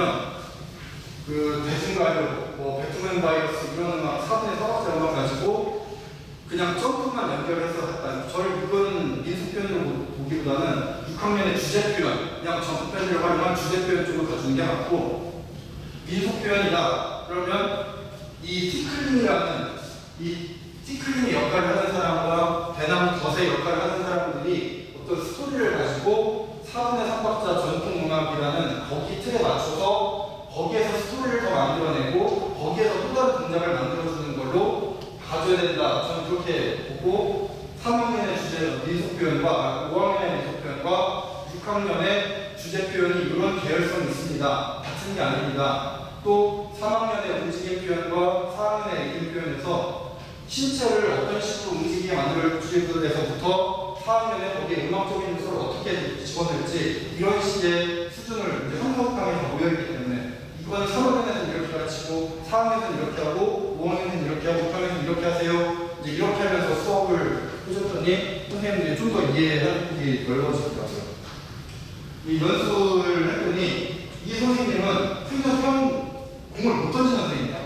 그 대중가요, 뭐 배트맨 바이러스 이런 음악, 사분의 서박자 음악 가지고 그냥 점프만 연결해서 했다. 저를 이건 민속 표현으로 보기보다는 6학년의 주제 표현, 그냥 점프밴드를 활용한 주제 표현 쪽으로 가주는 게 맞고, 민속 표현이다 그러면 이 티클린의 역할을 하는 사람과 대나무 덫의 역할을 하는 사람들이 어떤 스토리를 가지고 4분의 3박자 전통음악이라는 거기 틀에 맞춰서 거기에서 스토리를 더 만들어내고 거기에서 또 다른 동작을 만들어주는 걸로 가져야 된다. 저는 그렇게 보고 3학년의 주제 민속 표현과 5학년의 민속 표현과 6학년의 주제 표현이 이런 계열성이 있습니다. 같은 게 아닙니다. 또 3학년의 움직임 표현과 4학년의 리듬 표현에서 신체를 어떤 식으로 움직이게 만들어주는 데서부터 4학년에 거기에 음악적인 요소를 어떻게 집어넣을지 이런 식의 수준을 이제 형성하면서 모여있기 때문에 이건 3학년에서는 이렇게 가르치고 4학년에서는 이렇게 하고 5학년에서는 이렇게 하고 6학년에서는 이렇게 하세요. 이제 이렇게 하면서 수업을 해줬더니 선생님들이 좀 더 이해할 폭이 넓어지더라고요. 이 연수를 했더니 이 선생님은 생전 공을 못 던지는 선생님이야.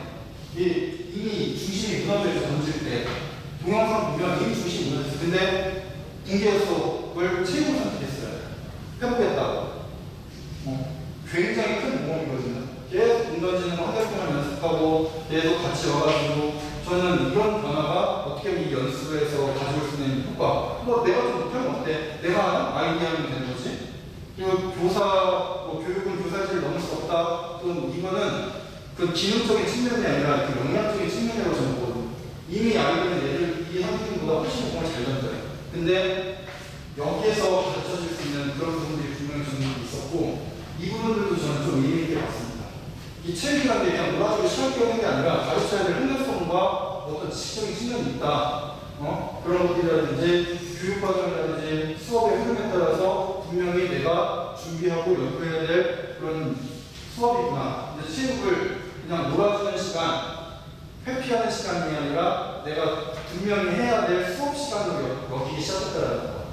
이미 중심이 무너져 있어. 던질 때 동영상 보면 이미 중심이 무너져 있어. 근데 공개 수업을 체육을 선택했어요. 회복했다고. 굉장히 큰 모험이거든요. 계속 공 던지는 거 한 달 동안 연습하고 계속 같이 와가지고 저는 이런 변화가 어떻게 보면 이 연습에서 가져올 수 있는 효과. 뭐 내가 좀 못하면 어때? 내가 아이디어하면 되는 거지. 그리고 교육은 교사질 넘을 수 없다. 또 이거는 그 기능적인 측면이 아니라 그 역량적인 측면이라고 저는 보거든요. 이미 아이들은 이 선생님보다 훨씬 공을 잘 던져요. 근데 여기에서 가르쳐줄 수 있는 그런 부분들이 분명히 저는 있었고, 이 부분들도 저는 좀 의미 있게 봤습니다. 이 체육이라는 게 그냥 놀아주고 시간 때우는 게 아니라 가르쳐야 될 흥미성과 어떤 지식적인 측면이 있다. 그런 것들이라든지 교육과정이라든지 수업의 흐름에 따라서 분명히 내가 준비하고 연구해야 될 그런 수업이구나. 이제 체육을 그냥 놀아주는 시간, 회피하는 시간이 아니라 내가 분명히 해야 될 수업 시간으로 여기기 시작했다라는 거.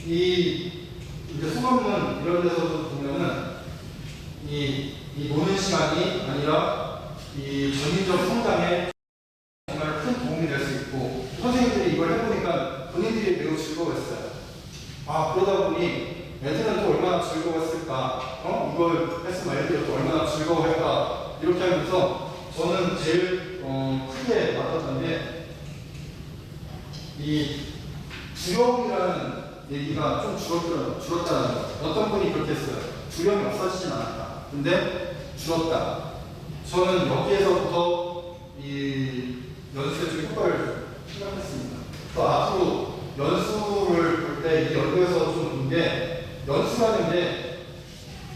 이제 소감문 이런 데서도 보면은 이 노는 시간이 아니라 이 전인적 성장에 정말 큰 도움이 될 수 있고, 선생님들이 이걸 해보니까 본인들이 매우 즐거웠어요. 그러다 보니 애들은 또 얼마나 즐거웠을까? 이걸 했으면 애들이 또 얼마나 즐거워할까? 이렇게 하면서 저는 제일 크게 맡았던 게 이 두려움이라는 얘기가 좀 줄었다는 거. 어떤 분이 그렇게 했어요. 두려움이 없어지진 않았다. 근데 줄었다. 저는 여기에서부터 이 연수에 좀 효과를 생각했습니다. 또 앞으로 연수를 볼 때 이 연구에서 좀 본 게, 연수라는 게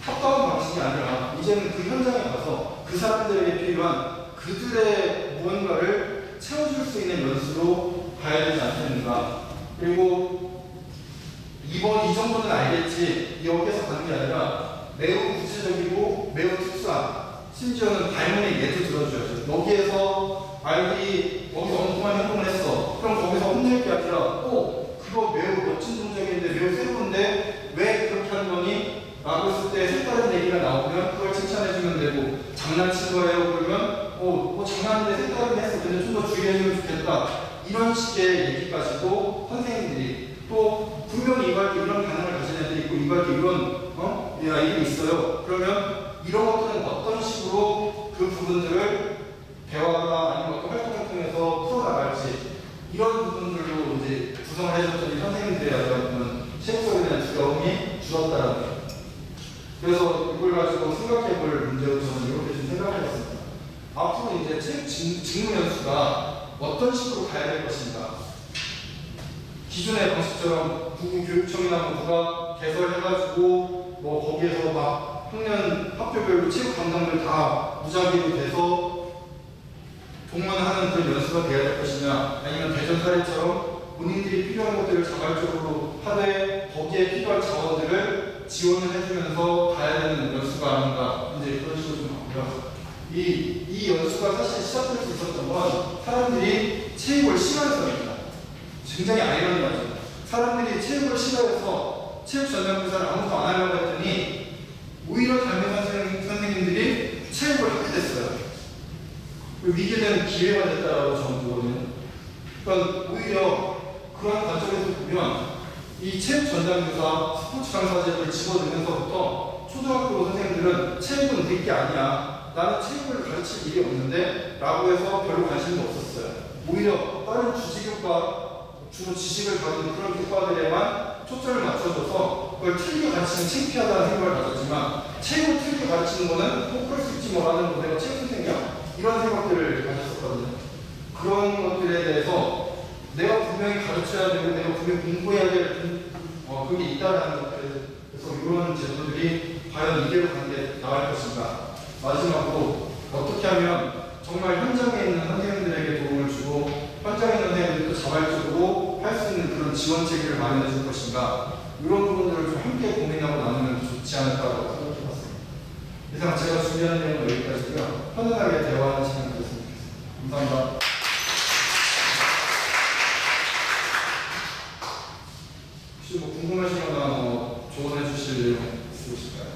탑다운 방식이 아니라 이제는 그 현장에 가서 그 사람들에게 필요한 그들의 무언가를 채워줄 수 있는 연수로 가야 되지 않겠는가. 그리고 이 정도는 알겠지, 여기에서 가는 게 아니라 매우 구체적이고 매우 특수한, 심지어는 발문의 예도 들어줘야죠. 여기에서 아이들이 여기서 엉뚱한 행동을 했어. 그럼 거기서 혼낼 게 아니라 그거 매우 멋진 동작인데 매우 새로운데 왜 그렇게 하는 거니? 라고 했을 때 색다른 얘기가 나오면 그걸 칭찬해주면 되고, 장난이 돼요. 그러면 뭐 장난인데 색다르긴 했어. 근데 좀 더 주의해주면 좋겠다. 이런 식의 얘기까지도 선생님들이 또 분명히 이거 할 때 이런 반응을 가진 애들이 있고 이거 할 때 이런 일이 있어요. 그러면 이런 것들은 어떤 식으로 그 부분들을 대화나 아니면 어떤 활동을 통해서 풀어나갈지 이런 부분들로 이제 구성을 해줬더니 선생님들의 어떤 체육성에 대한 두려움이 줄었다라는 거예요. 그래서 이걸 가지고 생각해볼 문제로 저는 이렇게 좀 생각해봤습니다. 앞으로 이제 체육 직무 연수가 어떤 식으로 가야 될 것인가. 기존의 방식처럼 구교육청이나 누가 개설해가지고 뭐 거기에서 막 학년 학교별로 체육 담당들 다 무작위로 돼서 동원하는 그런 연수가 돼야 될 것이냐, 아니면 대전 사례처럼 본인들이 필요한 것들을 자발적으로 하되 거기에 필요한 자원들을 지원을 해주면서 가야 되는 연수가 아닌가, 이제 그런 식으로 좀 바뀌어서 이 연수가 사실 시작될 수 있었던 건 사람들이 체육을 싫어해서입니다. 굉장히 아이러니하죠. 사람들이 체육을 싫어해서 체육 전담교사를 아무도 안 하려고 했더니 오히려 담임 선생님들이 체육을 하게 됐어요. 위기는 기회가 됐다라고 저는 보거든요. 그러니까 오히려 그런 관점에서 보면 이 체육 전담교사, 스포츠 강사제를 집어넣으면서부터 초등학교 선생님들은 체육은 될 게 아니야. 나는 체육을 가르칠 일이 없는데 라고 해서 별로 관심도 없었어요. 오히려 다른 주지교과 주로 지식을 가진 그런 교과들에만 초점을 맞춰줘서 그걸 틀리게 가르치면 창피하다는 생각을 가졌지만 체육을 틀리게 가르치는 거는 꼭 그럴 수 있지 뭐라는 거 내가 체육 선생이야? 이런 생각들을 가졌었거든요. 그런 것들에 대해서 내가 분명히 가르쳐야 되고 내가 분명히 공부해야 될 그게 있다는 것들, 그래서 이런 제도들이 과연 이대로 가는 게 나을 것인가. 마지막으로 어떻게 하면 정말 현장에 있는 선생님들에게 도움을 주고 현장에 있는 선생님들도 자발적으로 할 수 있는 그런 지원 체계를 마련해 줄 것인가, 이런 부분들을 좀 함께 고민하고 나누면 좋지 않을까라고 생각해봤습니다. 이상 제가 준비한 내용은 여기까지고요. 편안하게 대화하는 시간 되었으면 좋겠습니다. 감사합니다. 혹시 뭐 궁금하시거나 조언해 주실 내용 있으실까요?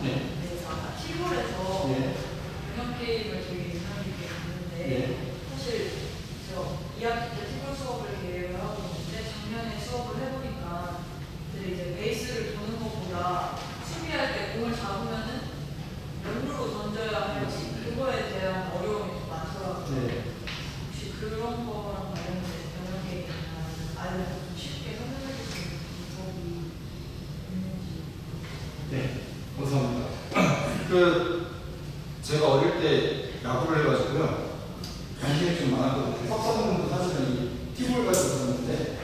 네. 아까 시골에서 경영 게임을 되게 인상 깊게 봤는데 사실 저 2학기 때 티볼 수업을 계획을 하고 있는데 작년에 수업을 해보니까 이제 베이스를 도는 것보다 수비할 때 공을 잡으면은 옆으로 던져야 할지 그거에 대한 어려움이 좀 많더라고요. 혹시 그런 거랑 관련된 경영 게임이나 아이들 좀 쉽게 설명해 줄 수 있는 방법이 있는지. 네, 감사합니다. 제가 어릴 때 야구를 해가지고요. 관심이 좀 많았거든요. 석사님도 사실은 이 팀을 가지고 있었는데,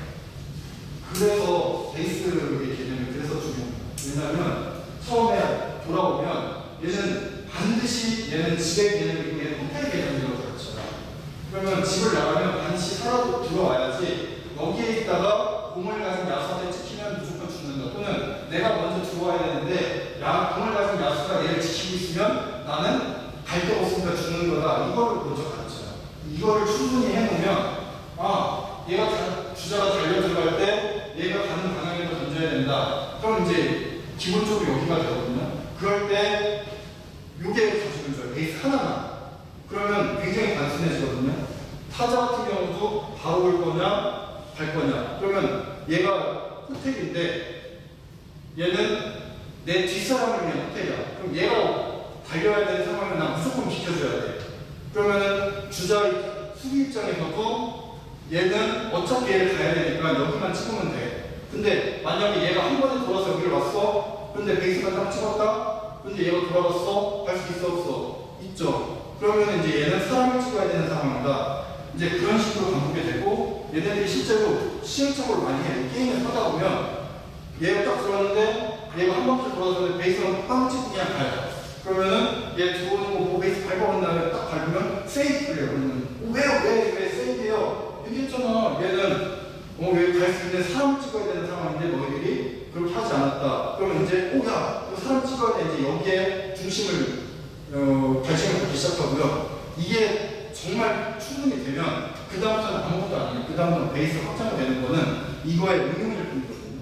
그래서 베이스의 개념이 그래서 중요합니다. 왜냐하면 처음에 돌아오면 얘는 반드시 얘는 집의 개념이고 얘는 호텔 개념이라고 가르쳐요. 그러면 집을 나가면 반드시 살아도 들어와야지 여기에 있다가 공을 가진 야수한테 찍히면 무조건 죽는다. 또는 내가 먼저 들어와야 되는데 공을 가진 야수가 얘를 지키고 있으면 나는 갈 데가 없으니까 죽는 거다. 이거를 먼저 가르쳐요. 이거를 충분히 해놓으면 얘가 주자가 달려 들어갈 때 얘가 가는 방향으로 던져야 된다. 그럼 이제 기본적으로 여기가 되거든요. 그럴 때 요게 가지고 있어요. 베이스 하나만. 그러면 굉장히 단순해지거든요. 타자 같은 경우도 바로 올 거냐 갈 거냐. 그러면 얘가 호텔인데 얘는 내 뒷사람을 위한 호텔이야. 그럼 얘가 달려야 되는 상황은 난 무조건 지켜줘야 돼. 그러면은 주자 수비 입장에서도 얘는 어차피 얘를 가야 되니까 여기만 찍으면 돼. 근데 만약에 얘가 한 번에 돌아서 여기를 왔어. 근데 베이스가 딱 찍었다. 근데 얘가 돌아갔어. 갈 수 있어 없어? 있죠. 그러면 이제 얘는 사람을 찍어야 되는 상황이다. 이제 그런 식으로 반복이 되고 얘네들이 실제로 시행착오를 많이 해요. 게임을 하다 보면 얘가 딱 들어왔는데 얘가 한 바퀴 돌아서는데 베이스랑 빵 찍고 그냥 가요. 그러면은 얘 들어오는 거 보고 베이스 밟아본 다음에 딱 밟으면 세이프를 해요. 그러면 왜 세이프해요? 얘기했잖아. 얘는 왜 갈 수 있는데 사람 찍어야 되는 상황인데 너희들이 그렇게 하지 않았다. 그러면 이제 야 이거 사람 찍어야 돼. 이제 여기에 중심을 관심을 갖기 시작하고요. 이게 정말 충분히 되면 그 다음부터는 아무것도 아니에요. 그 다음부터는 베이스 확장이 되는 거는 이거의 응용일 뿐이거든요.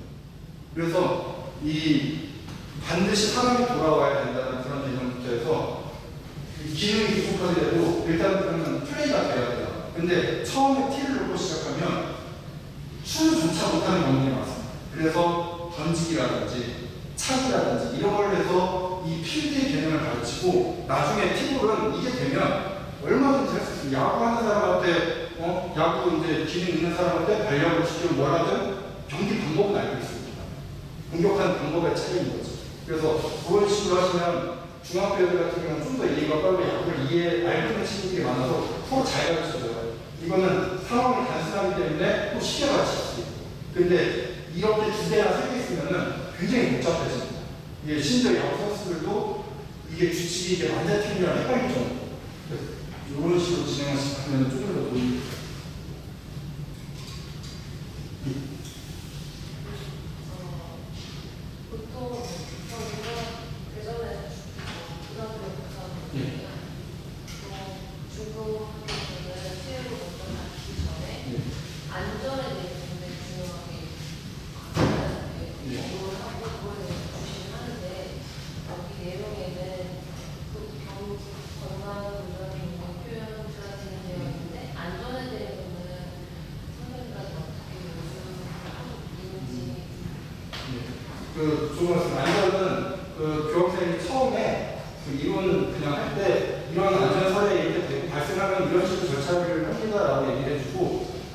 그래서 이 반드시 사람이 돌아와야 된다는 그런 개념부터 해서 기능이 부족하게 되고 일단 그러면 플레이가 돼야 돼요. 근데 처음에 티를 놓고 시작하면 추조차 못하는 경우가 많습니다. 그래서 던지기라든지 차기라든지 이런 걸 해서 이 필드의 개념을 가르치고 나중에 팀볼은 이게 되면 얼마든지 할 수 있습니다. 야구하는 사람한테 야구 이제 기능 있는 사람한테 발력을 시키면 뭐라든 경기 방법은 알고 있습니다. 공격하는 방법의 차이인 거죠. 그래서 그런 식으로 하시면 중학교 애들 같은 경우는 좀 더 이해가 빨리 야구를 알고 있는 친구들이 많아서 서로 잘 가르쳐줘요. 이거는 상황이 단순하기 때문에 또 쉽게 가르칠 수 있고. 근데 이렇게 두 개나 세 개 있으면은 굉장히 복잡해집니다. 이게 심지어 야구 선수들도 이게 규칙이 이게 만자팀이랑 헷갈릴 정도. 이런 식으로 진행하시면 조금 더 도움이 돼요. 보통 저희가 예전에 고등학교 교사분들이랑 중고학교들은 체육을 먼저 가기 전에 안전에 대해서 굉장히 중요하게 공부를 하고 그거에 대해서 주시를 하는데 여기 내용에는 경기 건강 운전 표현가 진행되어 있는데 안전에 대해서는 선생님들한테 어떻게 요구하고 있는지. 조금 안전은 교학생이 처음에 이론 그냥 할 때 이런 안전 사례 이렇게 되고 발생하면 이런 식으로 절차를 합니다라고 얘기를 해주고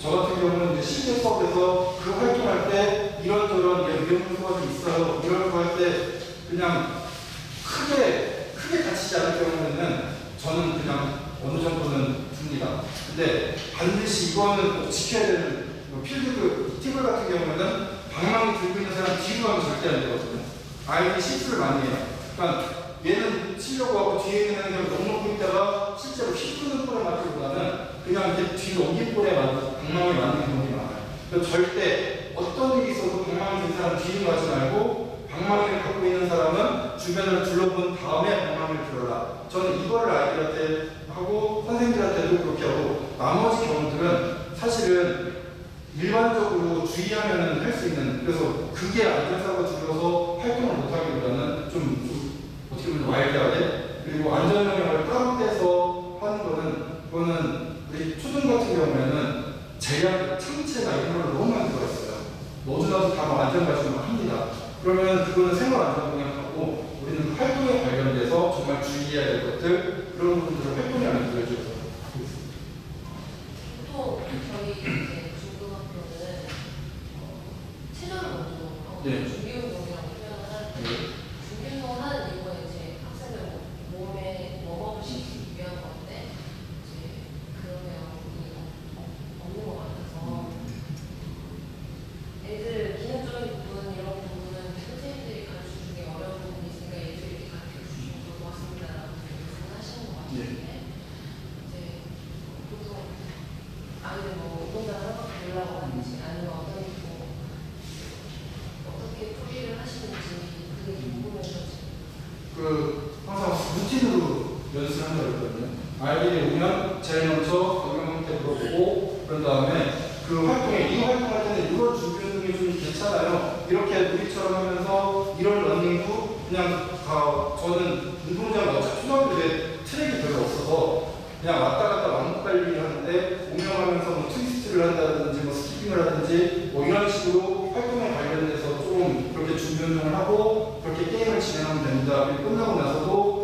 저 같은 경우는 이제 실제 수업에서 그 활동할 때 이런저런 위험 요소가 좀 있어요. 이런 거 할 때 그냥 크게 다치지 않을 경우에는 저는 그냥 어느 정도는 줍니다. 근데 반드시 이거는 꼭 지켜야 되는 필드 팁을 같은 경우에는 방망이 들고 있는 사람 뒤로 가면 절대 안 되거든요. 아이들이 실수를 많이 해요. 그러니까 얘는 치려고 하고 뒤에 있는 애를 너무 놓고 있다가 실제로 휘두르는 볼에 맞기보다는 그냥 이렇게 뒤로 옮긴 볼에 맞아서 방망이 맞는 경우가 많아요. 그러니까 절대 어떤 일이 있어도 방망이 든 사람 뒤로 가지 말고 방망이를 갖고 있는 사람은 주변을 둘러본 다음에 방망이를 들어라. 저는 이거를 아이들한테 하고 선생님들한테도 그렇게 하고 나머지 경우들은 사실은 일반적으로 주의하면 할 수 있는, 그래서 그게 안전사고가 줄여서 활동을 못하기보다는 좀 어떻게 보면 와일드하게, 그리고 안전영역을 다운돼서 하는 그거는 우리 초등 같은 경우에는 제약, 창체나 이런 걸 너무 많이 들어있어요. 넣어주나서 다 안전관심을 합니다. 그러면 그거는 생활안전공약하고 우리는 활동에 관련돼서 정말 주의해야 될 것들, 그런 부분들을 활동에 안에 들어줘서 하고 있습니다. 또 저희 이제 중고등학교는 체조를 먼저 하고 준비운동이라고 표현을 하는데 준비운동을 하는 이유가 이제 학생들 몸에 웜업을 시키기 위한 건데 이제 그런 내용이 없는 것 같아서 애들 기능적인 부분 이런 부분은 선생님들이 가르쳐주기 어려운 부분이 있으니까 애들이 가르쳐주시면 좋을 것 같습니다라고 말씀하시는 것 같은데 이제 보통 아이들 뭐 운동장을 한번 돌라고 하는지 아니면 어떻게 풀이를 하시는지 그게 궁금해서 항상 루틴으로 연습을 한다고 했거든요. 아이들이 오면 제일 먼저 건강한테 물어보고 그런 다음에 그 활동에 이 활동할 때는 이런 준비 운동이 좀 괜찮아요. 이렇게 우리처럼 하면서 이런 러닝도 그냥 저는 운동장 어차피 초등학교 때 트랙이 별로 없어서 그냥 왔다 갔다 왕복 달리기 하는데 운영하면서 뭐 트위스트를 한다든지 뭐 스키핑을 하든지 뭐 이런 식으로 활동에 관련돼서 좀 그렇게 준비 운동을 하고 그렇게 게임을 진행하면 됩니다. 그리고 끝나고 나서도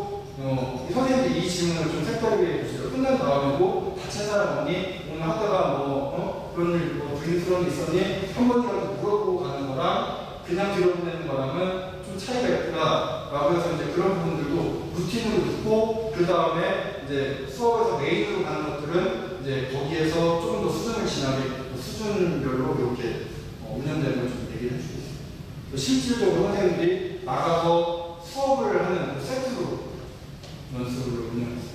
이 선생님들이 이 질문을 좀 색다르게 해주세요. 끝난 다음에도 다친 사람 없니? 오늘 하다가 그런 일 불미스러운 일 있었니? 한 번이라도 물어보고 가는 거랑 그냥 들어보내는 거랑은 좀 차이가 있구나 라고 해서 이제 그런 부분들도 루틴으로 듣고 그 다음에 이제 수업에서 메인으로 가는 것들은 이제 거기에서 조금 더 수준을 지나게 수준별로 이렇게 운영되는 걸 좀 얘기를 해주고 있습니다. 실질적으로 선생님들이 나가서 수업을 하는 세트로 연습을 운영했습니다.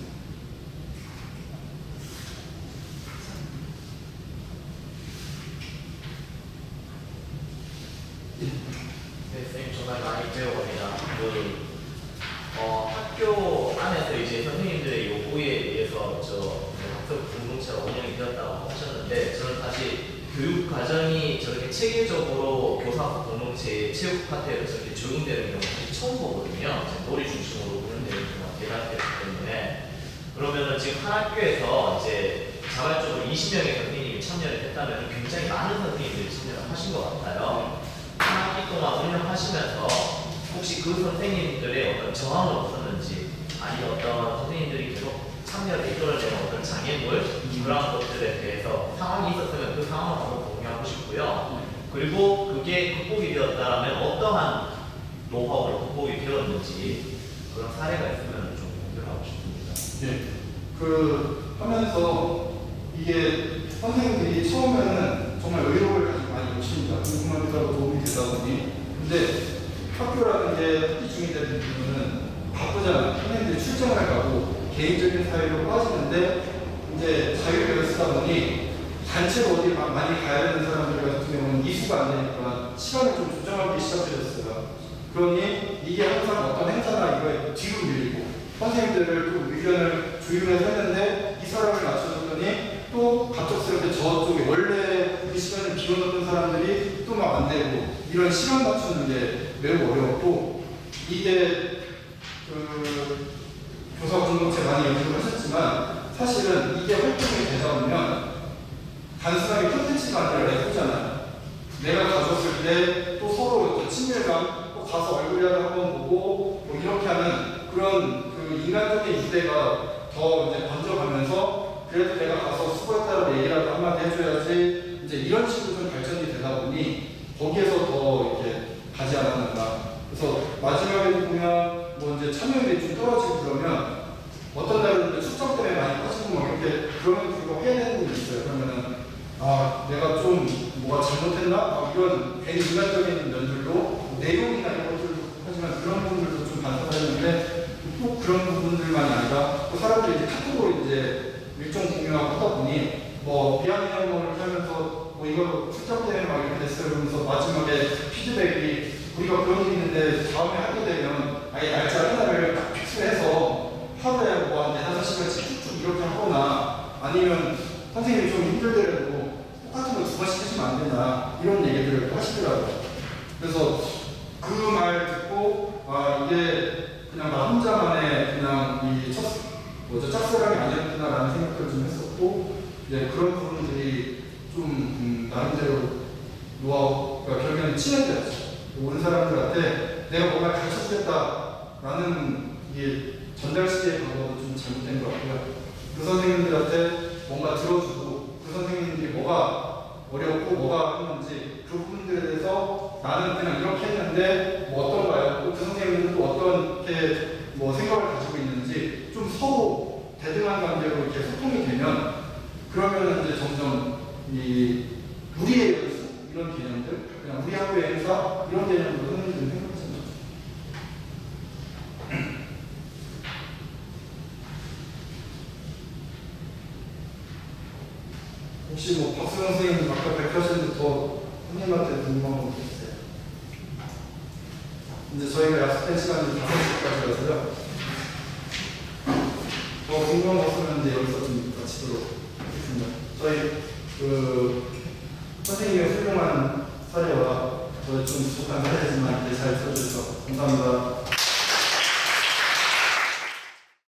네, 선생님 정말 많이 배워갑니다. 학교 안에서 이제 선생님들의 요구에 의해서 학습 공동체가 운영이 되었다고 하셨는데 저는 다시 교육 과정이 저렇게 체계적으로 교사 공동체 체육 파트에 저렇게 적용되는 경우는 처음 보거든요. 놀이 중심으로 운영되는 경우가 대단했기 때문에. 그러면은 지금 한 학교에서 이제 자발적으로 20명의 선생님이 참여를 했다면 굉장히 많은 선생님들이 참여를 하신 것 같아요. 한 학기 동안 운영하시면서 혹시 그 선생님들의 어떤 저항은 없었는지, 아니 어떤 선생님들이 계속 참여를 이끌어내는 어떤 장애물, 그런 것들에 대해서 상황이 있었으면 그 상황을 한번 공유하고 싶고요. 그리고 그게 극복이 되었다면 어떠한 노하우로 극복이 되었는지 그런 사례가 있으면 좀 공유하고 싶습니다. 예. 그 하면서 이게 선생님들이 처음에는 정말 의욕을 가지고 많이 오십니다. 궁금한 데라도 도움이 되다 보니. 근데 학교라는 게 학기 중이 되는 이유는 바쁘잖아요. 선생님들이 출장을 가고 개인적인 사회로 빠지는데 이제 자유를 쓰다 보니 단체로 어디 많이 가야 되는 사람들 같은 경우는 이수가 안 되니까 시간을 좀 조정하기 시작해졌어요. 그러니 이게 항상 어떤 행사나 이거에 뒤로 밀리고 선생님들을 또 의견을 조율해서 했는데 이 사람을 맞춰줬더니 또 갑작스럽게 저쪽에 원래 그 시간을 비워놓던 사람들이 또 막 안 되고 이런 시간 맞추는 게 매우 어려웠고 이게 그 교사 공동체 많이 연구를 하셨지만 사실은 이게 활동이 되다 보면 단순하게 콘텐츠가 아니라 레포잖아요. 내가 가졌을 때 또 서로 어떤 친밀감, 또 가서 얼굴이라도 한번 보고 뭐 이렇게 하는 그런 그 인간적인 유대가 더 이제 번져가면서 그래도 내가 가서 수고했다고 얘기라도 한마디 해줘야지 이제 이런 식으로 좀 발전이 되다 보니 거기에서 더 이렇게 가지 않았는가. 그래서 마지막에 보면 뭐 이제 참여율이 좀 떨어지고 그러면 어떤 날은 출장 때문에 많이 빠지고 막 이렇게 그러면 그거 해야 되는 분이 있어요. 그러면은 아 내가 좀 뭐가 잘못했나? 막 이런 괜히 인간적인 면들도 내용이나 이런 것들도 하지만 그런 부분들도 좀 반성하는데 꼭 그런 부분들만이 아니라 또 사람들이 이제 카톡으로 이제 일정 공유하고 하다 보니 뭐 비하인드 하면서 뭐 이거 출장 때문에 막 이렇게 됐어요. 그러면서 마지막에 피드백이 우리가 그런 게 있는데 다음에 하게 되면 아예 날짜 하나를 딱 픽스해서 하루에 뭐 한 4-5시간씩 쭉쭉 이렇게 하거나 아니면 선생님이 좀 힘들더라도 똑같은 거 2번씩 하시면 안 된다 이런 얘기들을 하시더라고요. 그래서 그 말 듣고 아 이게 그냥 나 혼자만의 그냥 이 짝사랑이 아니었구나라는 생각을 좀 했었고 이제 그런 부분들이 좀 나름대로 노하우, 그러니까 결국에는 친해져야죠. 온 사람들한테 내가 뭔가 가르쳐주겠다라는 이게 전달시키의 방법은 좀 잘못된 것 같고요. 그 선생님들한테 뭔가 들어주고 그 선생님들이 뭐가 어렵고 뭐가 했는지 그 부분들에 대해서 나는 그냥 이렇게 했는데 뭐 어떤가요? 또 그 선생님들은 또 어떻게 뭐 생각을 가지고 있는지 좀 서로 대등한 관계로 이렇게 소통이 되면 그러면 이제 점점 이 우리의 연수 이런 개념들 그냥 우리 학교의 행사 이런 개념으로 선생님들이 생각하시는 거죠. 혹시 뭐 박수영 선생님 아까 발표하셨는데 더 선생님한테 궁금한 거 있으세요? 이제 저희가 약속된 시간이 5시까지라서요. 더 궁금한 거 없으면 이제 여기서 좀 마치도록 하겠습니다. 저희 그 선생님의 훌륭한 사례와 저희 좀 부족한 사례지만 이렇게 잘 써주셔서 감사합니다.